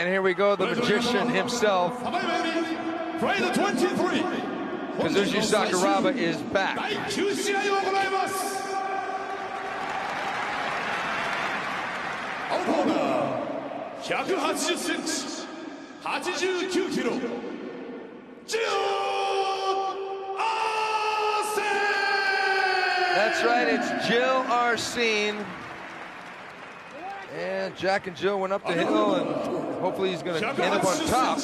And here we go, the magician himself. Kazushi Sakuraba is back. That's right, it's Gilles Arsene. And Jack and Jill went up the hill, and hopefully he's going to end up on top.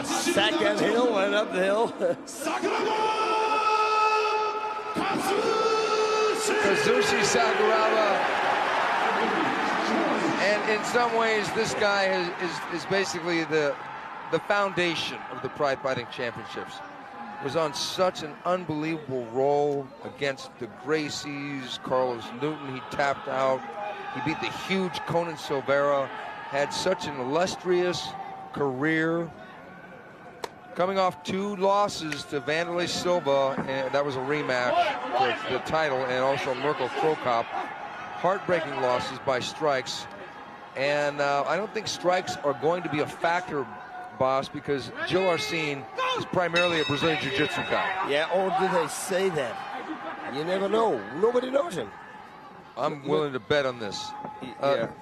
Second hill, went up the hill. Kazushi Sakuraba. And in some ways, this guy is basically the foundation of the Pride Fighting Championships. Was on such an unbelievable roll against the Gracies, Carlos Newton, he tapped out. He beat the huge Conan Silveira, had such an illustrious career. Coming off 2 losses to Vanderlei Silva, and that was a rematch for the title, and also Mirko Krokop. Heartbreaking losses by strikes. And I don't think strikes are going to be a factor, boss, because Gilles Arsene is primarily a Brazilian Jiu-Jitsu guy. Yeah, or did they say that? You never know. Nobody knows him. I'm willing to bet on this.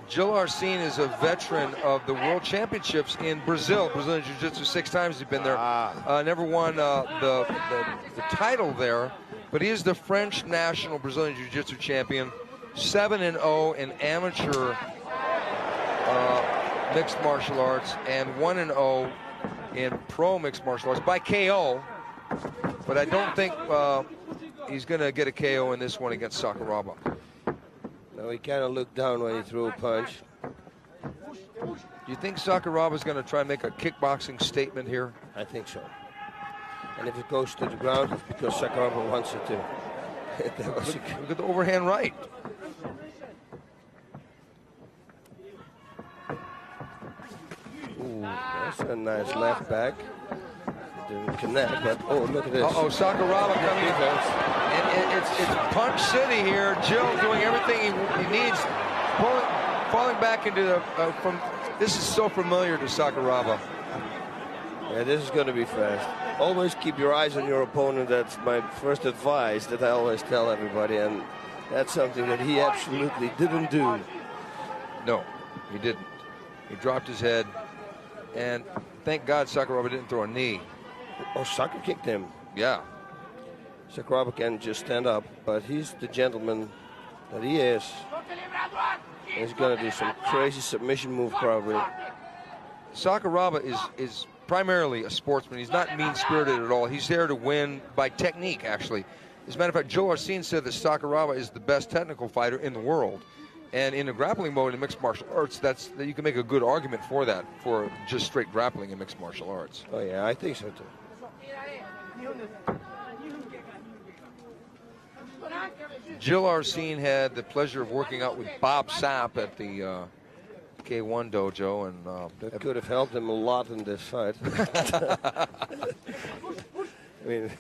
Gilles Arsene is a veteran of the World Championships in Brazil. Brazilian Jiu-Jitsu 6 times he's been there. Never won the title there, but he is the French national Brazilian Jiu-Jitsu champion. 7-0 in amateur mixed martial arts and 1-0 in pro mixed martial arts by KO. But I don't think he's going to get a KO in this one against Sakuraba. No, he kind of looked down when he threw a punch. Do you think Sakuraba's going to try and make a kickboxing statement here? I think so. And if it goes to the ground, it's because Sakuraba wants it to. Look at the overhand right. Ooh, that's a nice left back. Didn't connect, but oh, look at this. Sakuraba coming in. And it's punch city here. Gilles doing everything he needs. Falling back into the this is so familiar to Sakuraba. Yeah, this is going to be fast. Always keep your eyes on your opponent. That's my first advice that I always tell everybody, and that's something that he absolutely didn't do. No, he didn't. He dropped his head, and thank God Sakuraba didn't throw a knee. Oh, Sakur kicked him. Yeah. Sakuraba can just stand up, but he's the gentleman that he is. He's going to do some crazy submission move probably. Sakuraba is primarily a sportsman. He's not mean-spirited at all. He's there to win by technique, actually. As a matter of fact, Gilles Arsene said that Sakuraba is the best technical fighter in the world. And in a grappling mode in mixed martial arts, you can make a good argument for that, for just straight grappling in mixed martial arts. Oh, yeah, I think so, too. Gilles Arsene had the pleasure of working out with Bob Sapp at the K1 dojo, and that could have helped him a lot in this fight. I mean,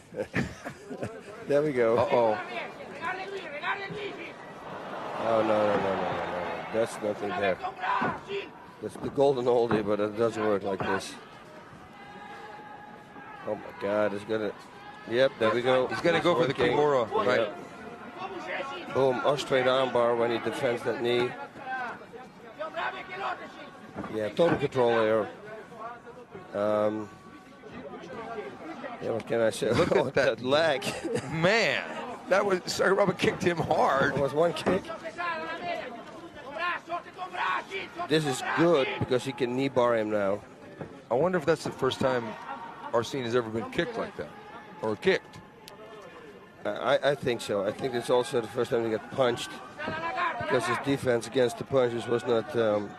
there we go. Uh-oh. Oh, no. That's nothing there. That's the golden oldie, but it doesn't work like this. Oh, my God. He's going to... Yep, there we go. He's going to go for the Kimura, right? Yep. Boom, or straight armbar when he defends that knee. Yeah, total control there. Yeah, what can I say? Look at that leg. Man, that was... Sakuraba kicked him hard. That was one kick. This is good because he can knee bar him now. I wonder if that's the first time Arsene has ever been kicked like that, or kicked. I think so. I think it's also the first time he got punched because his defense against the punches was not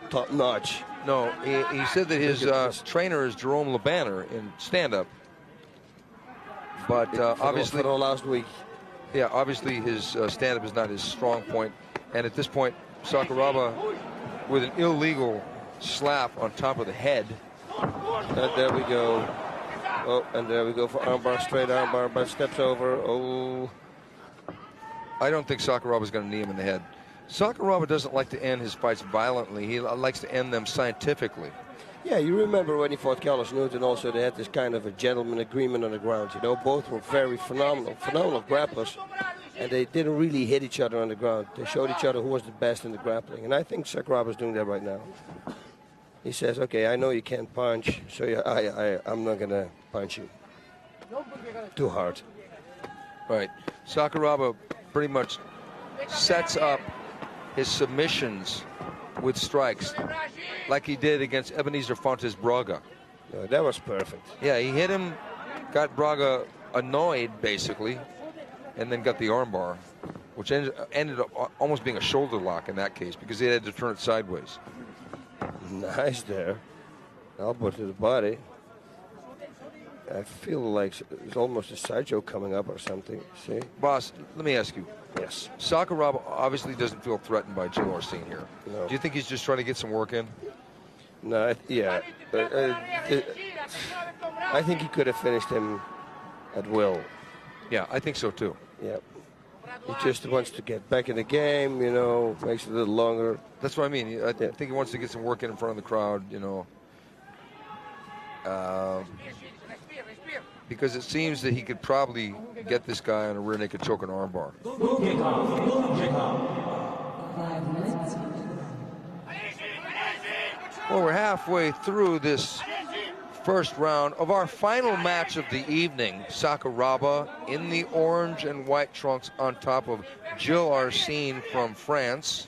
top notch. No, he said that his trainer is Jerome Labanner in stand-up, but obviously for last week. Yeah, obviously his stand-up is not his strong point, and at this point, Sakuraba with an illegal slap on top of the head. And there we go. Oh, and there we go for armbar, straight armbar, but steps over. Oh. I don't think Sakuraba's going to knee him in the head. Sakuraba doesn't like to end his fights violently. He likes to end them scientifically. Yeah, you remember when he fought Carlos Newton also, they had this kind of a gentleman agreement on the ground. You know, both were very phenomenal grapplers. And they didn't really hit each other on the ground. They showed each other who was the best in the grappling. And I think Sakuraba is doing that right now. He says, okay, I know you can't punch, so I'm not going to punch you too hard. Right. Sakuraba pretty much sets up his submissions with strikes like he did against Ebenezer Fontes Braga. That was perfect. Yeah, he hit him, got Braga annoyed basically, and then got the armbar, which ended up almost being a shoulder lock in that case because he had to turn it sideways. Nice there. Elbow to the body. I feel like it's almost a sideshow coming up or something. See? Boss, let me ask you. Yes. Sakuraba obviously doesn't feel threatened by Gilles Arsene here. No. Do you think he's just trying to get some work in? No, yeah. I think he could have finished him at will. Yeah, I think so too. Yeah. He just wants to get back in the game, you know, makes it a little longer. That's what I mean. I think he wants to get some work in front of the crowd, you know. Because it seems that he could probably get this guy on a rear naked choke and armbar. Well, we're halfway through this first round of our final match of the evening. Sakuraba in the orange and white trunks on top of Gilles Arsene from France.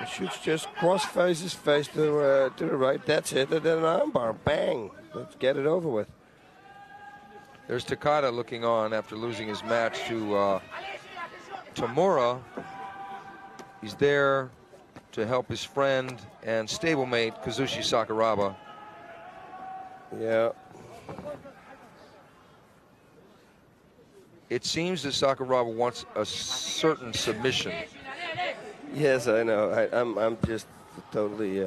He shoots just cross faces, face to the right. That's it. And then an armbar. Bang. Let's get it over with. There's Takada looking on after losing his match to Tamura. He's there to help his friend and stablemate Kazushi Sakuraba. Yeah. It seems that Sakuraba wants a certain submission. Yes, I know. I'm just totally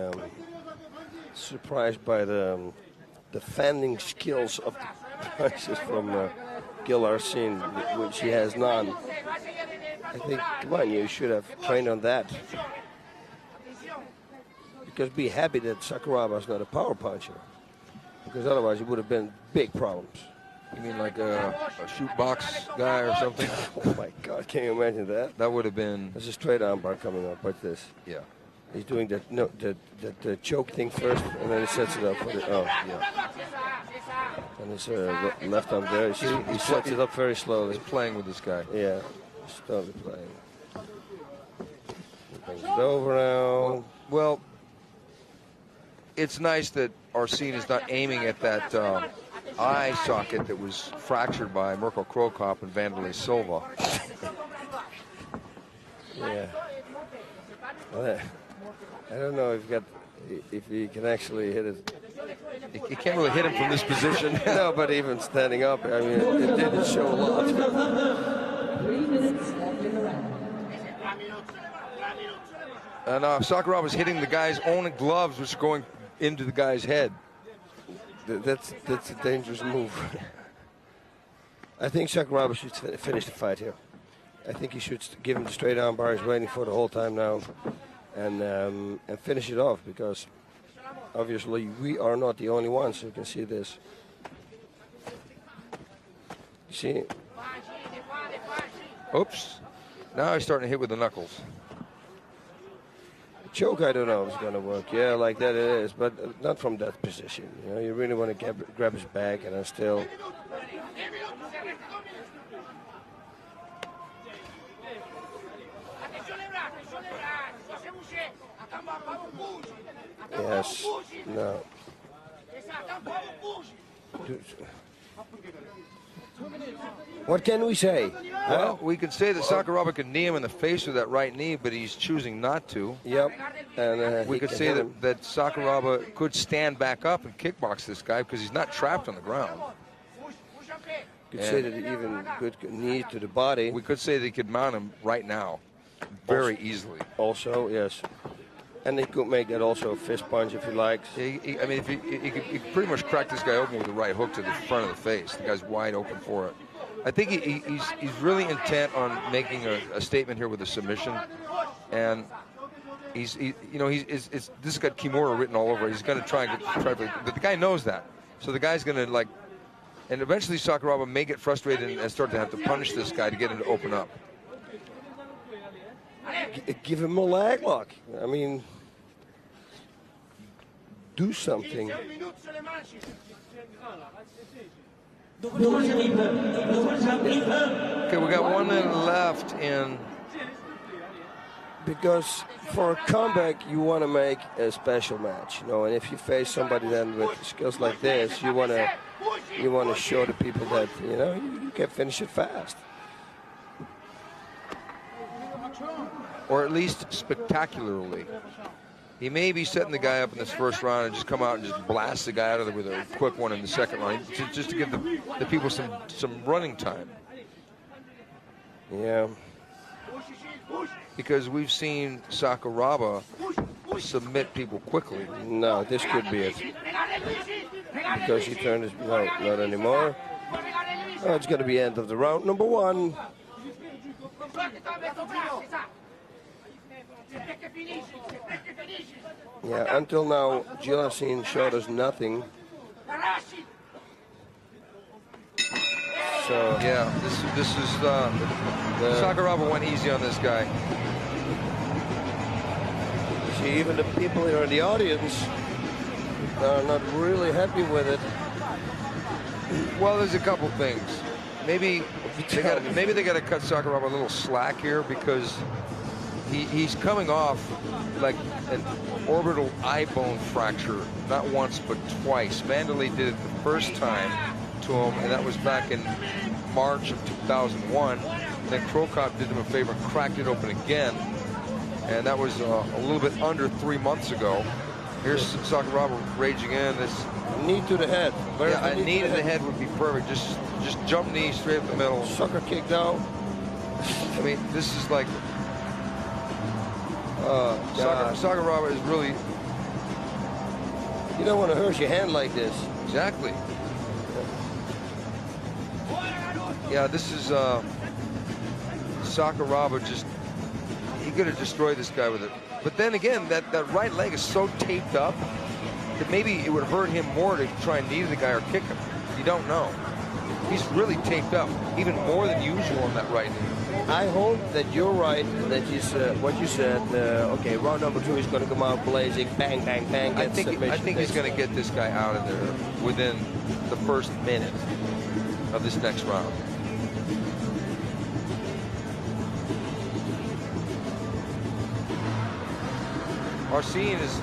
surprised by the defending skills of the punches from Gilles Arsene, which he has none. I think, come on, you should have trained on that. Because be happy that Sakuraba is not a power puncher. Because otherwise it would have been big problems. You mean like a shoot box guy or something? Oh my God, can you imagine that? That would have been... There's a straight armbar coming up like this. Yeah. He's doing that, no, the choke thing first, and then he sets it up for the, oh, yeah. And his left arm there, he sets it up very slowly. He's playing with this guy. Yeah, he's totally playing. He brings it over now. Well, it's nice that Arsene is not aiming at that eye socket that was fractured by Mirko Krokop and Vanderlei Silva. Yeah. Well, I don't know if he can actually hit it. You can't really hit him from this position. No, but even standing up, I mean, it didn't show a lot. 3 minutes left in the round. And Sakuraba's hitting the guy's own gloves, which are going into the guy's head. That's a dangerous move. I think Sakuraba should finish the fight here. I think he should give him the straight arm bar he's waiting for the whole time now, and finish it off, because obviously we are not the only ones who can see this. You see? Oops. Now he's starting to hit with the knuckles. The choke, I don't know if it's going to work. Yeah, like that it is, but not from that position. You know, you really want to grab his back, and then still. Yes. No. What can we say? Well, we could say that Sakuraba could knee him in the face with that right knee, but he's choosing not to. Yep. And we could say that Sakuraba could stand back up and kickbox this guy because he's not trapped on the ground. Could say that he even good knee to the body. We could say that he could mount him right now very easily. Also, yes. And he could make that also a fist punch if he likes. I mean, if he could pretty much crack this guy open with the right hook to the front of the face. The guy's wide open for it. I think he's really intent on making a statement here with a submission. And this has got Kimura written all over it. He's going to try and but the guy knows that. So the guy's going to and eventually Sakuraba may get frustrated and start to have to punish this guy to get him to open up. Give him a leg lock. I mean, do something. Okay, we got 1 minute left in. Because for a comeback, you want to make a special match, and if you face somebody then with skills like this, you want to show the people that you can finish it fast, or at least spectacularly. He may be setting the guy up in this first round and just come out and just blast the guy out of there with a quick one in the second round, just to give the people some running time. Yeah. Because we've seen Sakuraba submit people quickly. No, this could be it. Because he turned his... No, not anymore. Oh, it's going to be end of the round number 1. Yeah, until now, Gilles Arsene showed us nothing. So yeah, this is Sakuraba went easy on this guy. See, even the people here in the audience are not really happy with it. Well, there's a couple things. Maybe they got to cut Sakuraba a little slack here, because he's coming off like an orbital eye bone fracture, not once but twice. Mandalay did it the first time to him, and that was back in March of 2001. Then Krokop did him a favor and cracked it open again, and that was a little bit under 3 months ago. Here's Sakuraba raging in. This knee to the head. A knee to the head would be perfect. Just jump knee straight up the middle. Sucker kick down. I mean, this is like Sakuraba is really. You don't want to hurt your hand like this. Exactly. Yeah, this is Sakuraba he could have destroyed this guy with it. But then again, that right leg is so taped up that maybe it would hurt him more to try and knee the guy or kick him. You don't know. He's really taped up, even more than usual on that right knee. I hope that you're right, and that what you said, okay, round number 2 is going to come out blazing, bang, bang, bang. I think he's going to get this guy out of there within the first minute of this next round. Arsene is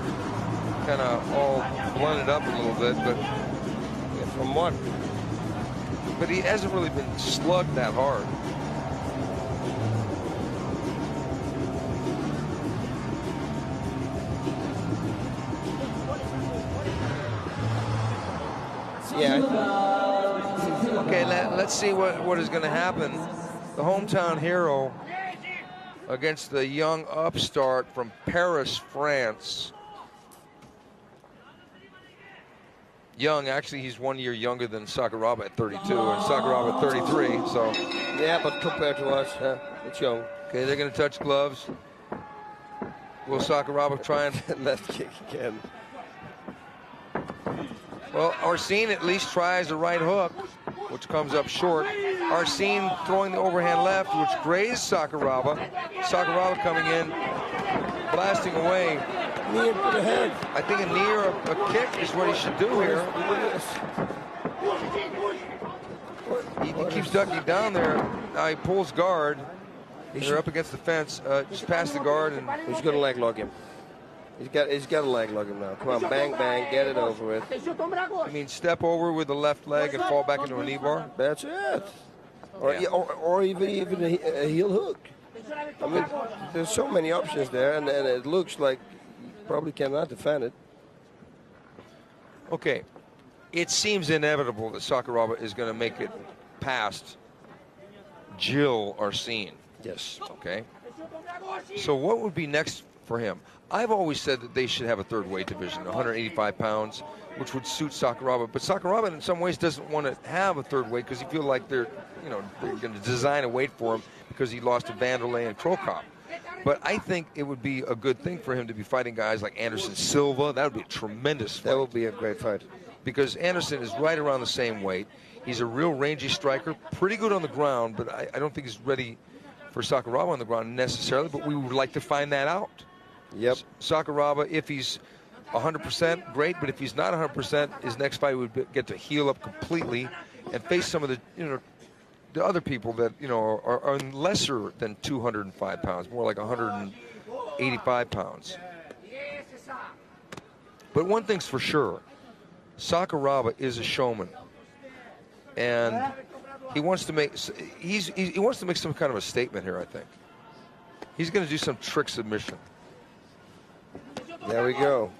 kind of all blunted up a little bit, but from what? But he hasn't really been slugged that hard. Yeah. Okay, let's see what is going to happen. The hometown hero against the young upstart from Paris, France. Young, actually, he's 1 year younger than Sakuraba at 32, and Sakuraba at 33. So yeah, but compared to us, it's young. Okay, they're going to touch gloves. Will Sakuraba try and left kick again? Well, Arsene at least tries a right hook, which comes up short. Arsene throwing the overhand left, which grazed Sakuraba. Sakuraba coming in, blasting away. Knee into the head. I think a knee or a kick is what he should do here. He keeps ducking down there. Now he pulls guard. They're up against the fence. Just past the guard, and he's going to leg lock him. He's got to leg lock him now. Come on, bang, bang, get it over with. I mean, step over with the left leg and fall back into a knee bar. That's it. Or even a heel hook. I mean, there's so many options there, and it looks like you probably cannot defend it. Okay, it seems inevitable that Sakuraba is going to make it past Gilles Arsene. Yes. Okay. So what would be next for him? I've always said that they should have a third weight division, 185 pounds, which would suit Sakuraba. But Sakuraba, in some ways, doesn't want to have a third weight because he feels like they're going to design a weight for him because he lost to Vanderlei and Krokop. But I think it would be a good thing for him to be fighting guys like Anderson Silva. That would be a tremendous fight. That would be a great fight. Because Anderson is right around the same weight. He's a real rangy striker, pretty good on the ground, but I don't think he's ready for Sakuraba on the ground necessarily, but we would like to find that out. Yep. Sakuraba, if he's 100%, great, but if he's not 100%, his next fight would get to heal up completely and face some of the, the other people that, are lesser than 205 pounds, more like 185 pounds. But one thing's for sure, Sakuraba is a showman. And he wants to make he wants to make some kind of a statement here, I think. He's going to do some trick submission. There we go.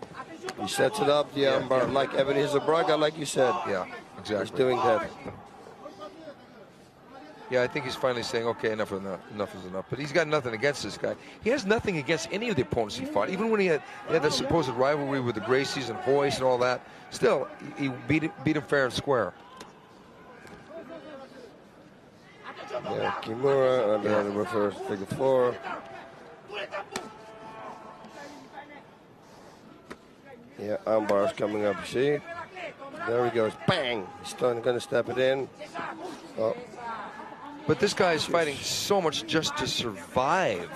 He sets it up, the armbar, like Ebenezer Braga, like you said. Yeah, exactly. He's doing that. Yeah, I think he's finally saying, okay, enough is enough. But he's got nothing against this guy. He has nothing against any of the opponents he fought. Even when he had that supposed rivalry with the Gracies and Hoist and all that, still, he beat him fair and square. Yeah, Kimura under the reverse figure 4. Yeah, armbar's coming up, you see. There he goes, bang! He's going to step it in. Oh. But this guy is fighting so much just to survive.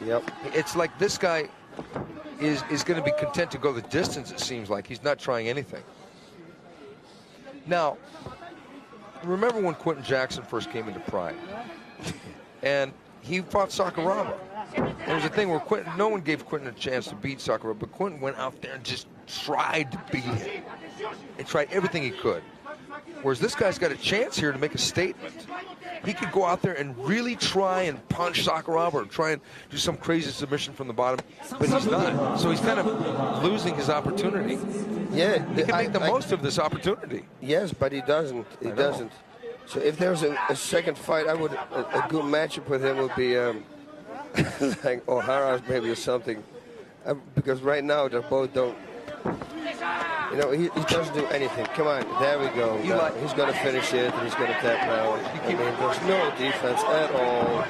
Yep. It's like this guy is going to be content to go the distance, it seems like. He's not trying anything. Now, remember when Quentin Jackson first came into Pride? And he fought Sakuraba. There was a thing where no one gave Quentin a chance to beat Sakuraba, but Quentin went out there and just tried to beat him. He tried everything he could. Whereas this guy's got a chance here to make a statement. He could go out there and really try and punch Sakuraba or try and do some crazy submission from the bottom, but he's not. So he's kind of losing his opportunity. Yeah, he can make the most of this opportunity. Yes, but he doesn't. He doesn't. So if there's a second fight, a good matchup with him would be like O'Hara's maybe or something, because right now they both don't. He doesn't do anything. Come on, there we go. He's going to finish it, and he's going to tap now. There's no defense at all.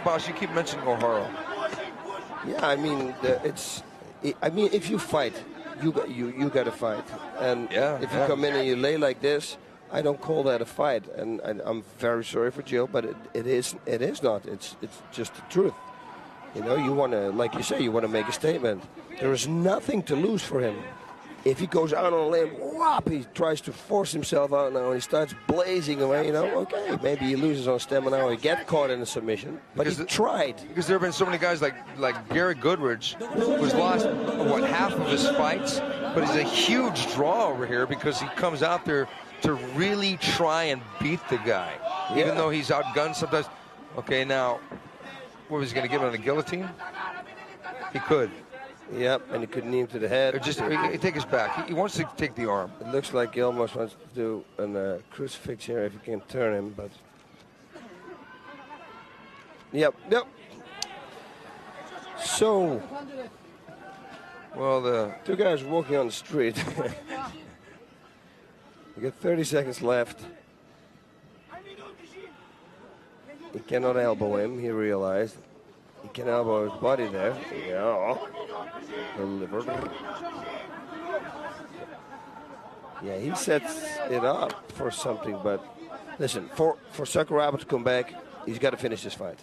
Boss, you keep mentioning O'Hara. Yeah, if you fight, you got to fight. And if you come in and you lay like this, I don't call that a fight. And I'm very sorry for Gilles, but it is not. It's just the truth. You want to, like you say, you want to make a statement. There is nothing to lose for him. If he goes out on a limb, whop, he tries to force himself out now, and he starts blazing away, okay, maybe he loses on stamina or he gets caught in a submission, but he tried. Because there have been so many guys like Gary Goodridge, who's lost, half of his fights, but he's a huge draw over here because he comes out there to really try and beat the guy, even though he's outgunned sometimes. Okay, now, what was he going to give him on a guillotine? He could. Yep, and he could knee him to the head. Or just take his back. He wants to take the arm. It looks like he almost wants to do a crucifix here if you can turn him, but... Yep. So... Well, the two guys walking on the street. We got 30 seconds left. He cannot elbow him, he realized. He can elbow his body there. Yeah. Yeah, he sets it up for something, but listen, for Sakuraba to come back, he's got to finish this fight.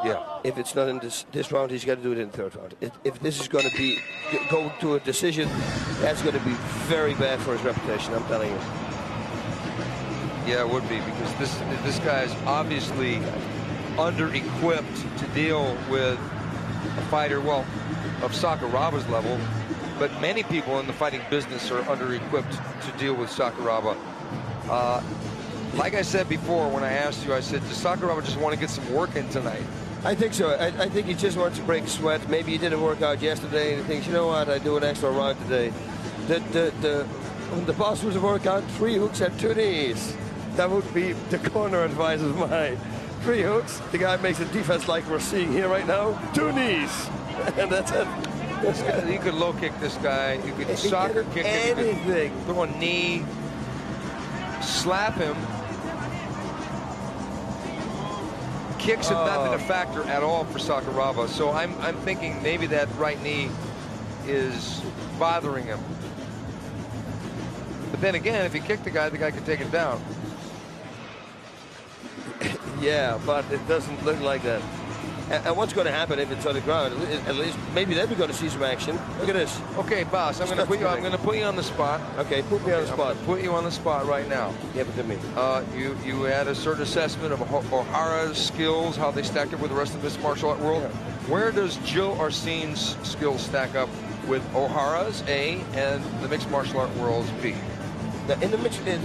Yeah. If it's not in this round, he's got to do it in the third round. If this is going to go to a decision, that's going to be very bad for his reputation, I'm telling you. Yeah, it would be, because this guy is obviously under-equipped to deal with a fighter, of Sakuraba's level, but many people in the fighting business are under-equipped to deal with Sakuraba. Like I said before, when I asked you, I said, does Sakuraba just want to get some work in tonight? I think so. I think he just wants to break a sweat. Maybe he didn't work out yesterday, and he thinks, you know what, I do an extra round today. The boss was to work out 3 hooks and 2 knees. That would be the corner advice of mine. 3 hooks, the guy makes a defense like we're seeing here right now, 2 knees, and that's it. You could low kick this guy, you could soccer kick him, anything. You could throw a knee, slap him, kicks have not been a factor at all for Sakuraba, so I'm thinking maybe that right knee is bothering him. But then again, if he kicked the guy can take it down. Yeah, but it doesn't look like that. And what's going to happen if it's on the ground? At least maybe then we're going to see some action. Look at this. Okay, boss, I'm going to put you on the spot. Okay, put me on the spot. Put you on the spot right now. Give it to me. You had a certain assessment of O'Hara's skills, how they stacked up with the rest of this martial art world. Yeah. Where does Gilles Arsene's skills stack up with O'Hara's, A, and the mixed martial art world's, B? In the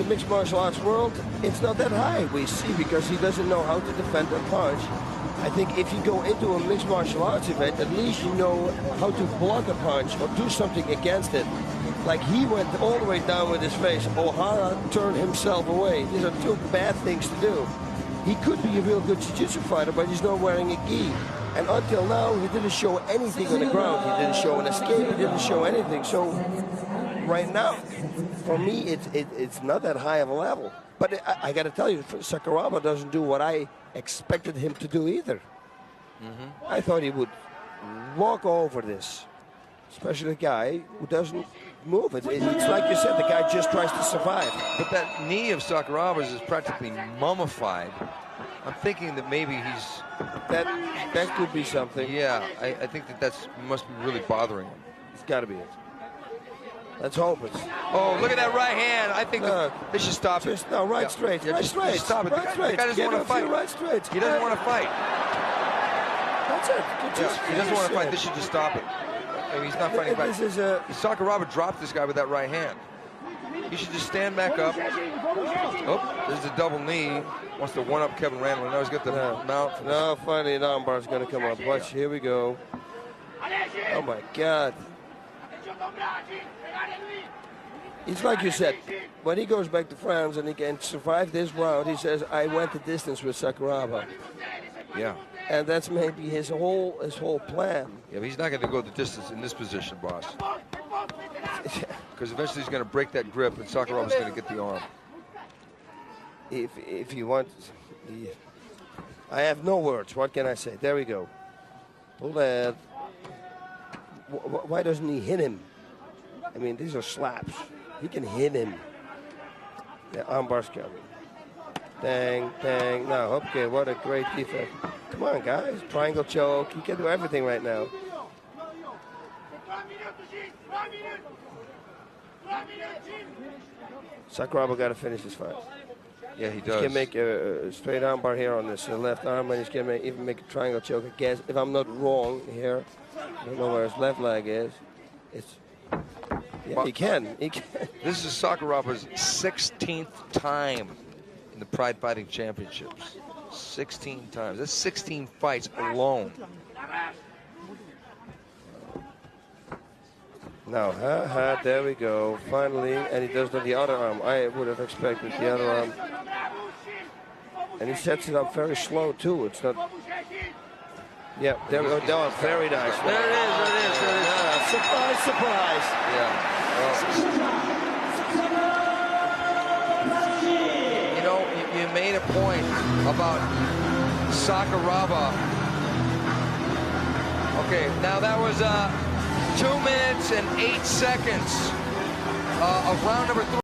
mixed martial arts world, it's not that high, we see, because he doesn't know how to defend a punch. I think if you go into a mixed martial arts event, at least you know how to block a punch or do something against it. Like he went all the way down with his face. O'Hara turned himself away. These are two bad things to do. He could be a real good jiu-jitsu fighter, but he's not wearing a gi. And until now, he didn't show anything on the ground. He didn't show an escape. He didn't show anything. So right now, for me, it's not that high of a level. But I got to tell you, Sakuraba doesn't do what I expected him to do either. I thought he would walk over this, especially a guy who doesn't move. It's like you said, the guy just tries to survive. But that knee of Sakuraba's is practically mummified. I'm thinking that maybe he's... That could be something. Yeah, I think that must be really bothering him. It's got to be it. Let's hope it's... Oh, look at that right hand. I think they should stop it. No, right straight. Yeah, right just straight. stop it. Right straight. The guy doesn't want to fight. Right straight. He doesn't want to fight. That's it. He doesn't want to fight. This should just stop it. I mean, he's not fighting back. Sakuraba dropped this guy with that right hand. He should just stand back up. Oh, there's the double knee. Wants to one-up Kevin Randall. Now he's got the mount. No, finally an arm bar is going to come up. Watch, here we go. Oh, my God. It's like you said, when he goes back to France and he can survive this round, he says, I went the distance with Sakuraba. Yeah. And that's maybe his whole plan. Yeah, but he's not going to go the distance in this position, boss. Because eventually he's going to break that grip and Sakuraba's going to get the arm. If you want, I have no words. What can I say? There we go. Pull that. Why doesn't he hit him? I mean, these are slaps. He can hit him. The armbar's coming. Dang, dang. No, okay, what a great defense. Come on, guys. Triangle choke. He can do everything right now. Sakuraba got to finish this fight. Yeah, he does. He can make a straight armbar here on this left arm, and he's going to even make a triangle choke. I guess, if I'm not wrong here, I don't know where his left leg is. Yeah, he can. This is Sakuraba's 16th time in the Pride Fighting Championships. 16 times. That's 16 fights alone. Now, there we go. Finally, and he does the other arm. I would have expected the other arm. And he sets it up very slow, too. It's not... Yeah, there we go. Oh, very nice. There it is. Yeah, surprise, surprise. Yeah. You know, you made a point about Sakuraba. Okay, now that was 2 minutes and 8 seconds of round number 3.